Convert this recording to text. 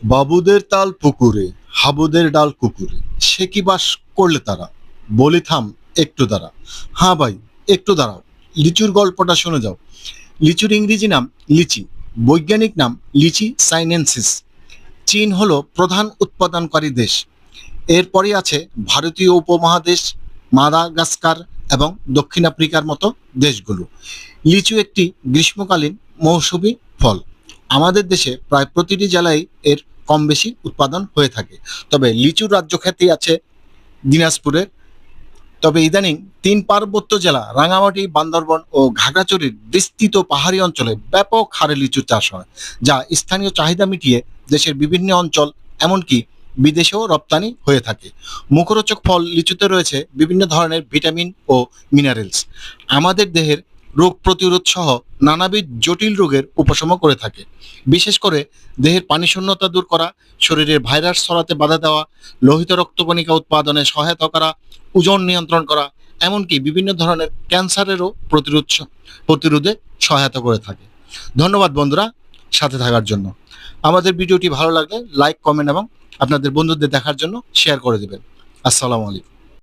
বাবুদের তাল পুকুরে, হাবুদের ডাল কুকুরে, সে কি বাস করলে তারা, বলি থাম একটু দাঁড়া। হ্যাঁ ভাই, একটু দাঁড়াও, লিচুর গল্পটা শুনে যাও। লিচুর ইংরেজি নাম লিচি, বৈজ্ঞানিক নাম লিচি সাইনেনসিস। চীন হলো প্রধান উৎপাদনকারী দেশ। এরপরই আছে ভারতীয় উপমহাদেশ, মাদাগাস্কার এবং দক্ষিণ আফ্রিকার মতো দেশগুলো। লিচু একটি গ্রীষ্মকালীন মৌসুমী ফল। আমাদের দেশে প্রায় প্রতিটি জেলায় এর কম বেশি উৎপাদন হয়ে থাকে। তবে লিচুর রাজ্য খ্যাতি আছে দিনাজপুরের। তবে ইদানিং তিন পার্বত্য জেলা রাঙামাটি, বান্দরবন ও ঘাগড়াচড়ির বিস্তৃত পাহাড়ি অঞ্চলে ব্যাপক হারে লিচু চাষ হয়, যা স্থানীয় চাহিদা মিটিয়ে দেশের বিভিন্ন অঞ্চল এমনকি বিদেশেও রপ্তানি হয়ে থাকে। মুখরোচক ফল লিচুতে রয়েছে বিভিন্ন ধরনের ভিটামিন ও মিনারেলস। আমাদের দেহের রোগ প্রতিরোধ সহ নানাবিধ জটিল রোগের উপশম করে থাকে। বিশেষ করে দেহের পানিশূন্যতা দূর করা, শরীরের ভাইরাস ছড়াতে বাধা দেওয়া, লোহিত রক্তকণিকা উৎপাদনে সহায়তা করা, ওজন নিয়ন্ত্রণ করা, এমনকি বিভিন্ন ধরনের ক্যান্সারেরও প্রতিরোধে সহায়তা করে থাকে। ধন্যবাদ বন্ধুরা সাথে থাকার জন্য। আমাদের ভিডিওটি ভালো লাগলে লাইক, কমেন্ট এবং আপনাদের বন্ধুদের দেখার জন্য শেয়ার করে দেবেন। আসসালামু আলাইকুম।